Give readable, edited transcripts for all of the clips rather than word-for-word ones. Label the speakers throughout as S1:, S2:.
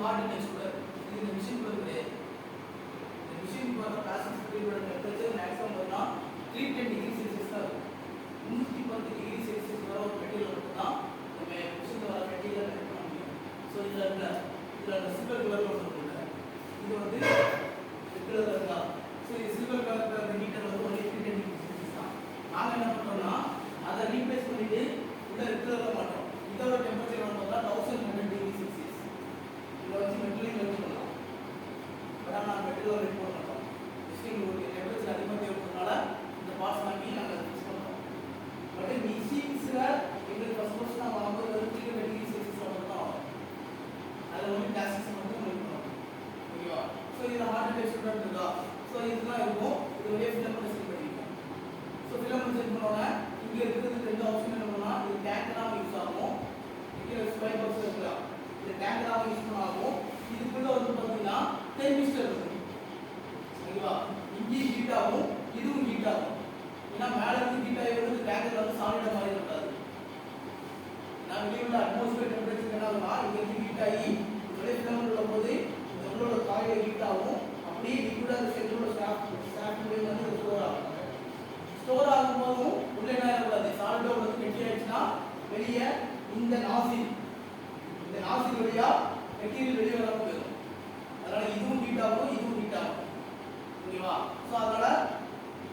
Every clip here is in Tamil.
S1: Hot and extruder. இது இந்த மிஷின் கிடையாது. இந்த மிஷின் வர பிளாஸ்டிக் ஸ்க்ரீனோட டெம்பரேச்சர் மேக்ஸிமம் பார்த்தா 310 டிகிரி செல்சியஸ் தான் இருக்கும். 310 டிகிரி செல்சியஸ் வர ஒரு மெட்டீரியல் மட்டும் தான் நம்ம மிஷின் வர மெட்டீரியல் ரெடி பண்ண முடியும். ஸோ இதில் சில்வர் கலர் ஒன்று இருக்குல்ல, இது வந்து ரெட் கலர் இருக்கா. ஸோ இது சில்வர் கலர் அந்த ஹீட்டர் வந்து ஒன்லி 310 டிகிரி செல்சியஸ் தான். நாங்கள் என்ன பண்ணுறோம்னா அதை ரீப்ளேஸ் பண்ணிட்டு உள்ள ரெட் கலரில் மாட்டோம். இதோட டெம்பரேச்சர் வந்து பார்த்தா 1100 டிகிரி செல்சியஸ். இதில் வச்சு மெட்டீரியல் ரெடி பண்ணலாம். பட் ஆனால் மெட்டீரியல் ரெடி பண்ண மாட்டோம். உங்களுக்கு டெம்பரேச்சர் அதிகமாக தேவைப்படுறதுனால இந்த பார்ட்ஸ் வாங்கி நாங்கள் ஃபிக்ஸ் பண்ணுறோம். பட் மிஷின்ஸில் எங்களுக்கு ஃபர்ஸ்ட் நான் வாங்கும்போது 310 டிகிரி செல்சியஸ் மட்டும் தான் ஆகும். அதில் வந்து பிளாஸ்டிக்ஸ் மட்டும் உங்களுக்கு பண்ணுவோம். ஓகேவா? ஸோ இதில் ஹார்ட் அண்ட் எக்ஸ்ட்ரூடர் இருக்கா. ஸோ இதுதான் இருக்கும். இது வழியே ஃபிலமெண்ட் செட் பண்ணிக்கலாம். ஸோ ஃபிலமெண்ட் செட் பண்ணோன்னா இங்கே இருக்கிறது ரெண்டு ஆப்ஷன் என்ன பண்ணலாம். இது டேங்க் தான் யூஸ் ஆகும். இங்கே ஸ்பைக் பாக்ஸ் இருக்கலாம். இது டேங்க் தான் யூஸ் பண்ண ஆகும். இதுக்குள்ள வந்து பார்த்தீங்கன்னா தெர்மிஸ்டர் இருக்கும். ஓகேவா? இங்கேயும் ஹீட் ஆகும், இதுவும் ஹீட் ஆகும். ஏன்னா மேலே இருந்து ஹீட் ஆகி வந்து டேங்கில் வந்து சாலிடாக மாறி இருக்காது. நான் வெளியே உள்ள அட்மாஸ்பியர் டெம்பரேச்சர் என்ன ஆகும்னா இங்கே இருந்து ஹீட் ஆகி வெளியே ஃபிலமெண்ட் உள்ள போது இந்த உள்ளோட காயில் ஹீட் ஆகும். அப்படியே லிக்விடாக அந்த செல்லோட ஸ்டாஃப்லேயே வந்து ஸ்டோர் ஆகும். ஸ்டோர் ஆகும்போதும் உள்ள என்ன ஆகக்கூடாது, சாலிடாக உள்ளது கெட்டி ஆயிடுச்சுன்னா வெளியே இந்த நாசில் வழியா மெட்டீரியல் வெளியே வர போயிடும். அதனால இதுவும் ஹீட் ஆகும், இதுவும் ஹீட் ஆகும். ஓகேவா? ஸோ அதனால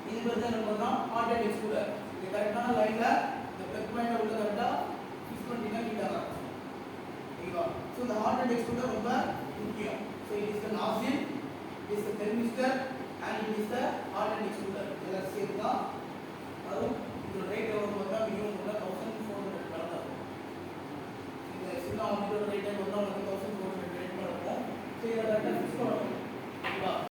S1: இது வந்து என்ன பண்ணலாம், ஹாட் அண்ட் எக்ஸ்ட்ரூடர். இது கரெக்டான லைன்ல இந்த பிளக் பாயிண்ட் உள்ள கரெக்டா ஃபிக்ஸ் பண்ணிட்டீங்கன்னா ஹீட் ஆகும். ஓகேவா? ஸோ இந்த ஹாட் அண்ட் எக்ஸ்ட்ரூடர் ரொம்ப முக்கியம். So it is the nozzle, it is the thermistor and it is the hot and extruder. இதெல்லாம் சேர்த்து தான் அதுவும் இந்த ரேட் எவ்வளோ பார்த்தா மினிமம் 1400 கலந்தாகும். இந்த சின்ன ஆம்பிளோட ரேட் வந்து 1400 ரேட் பண்ணுவோம். ஸோ இதை கரெக்டாக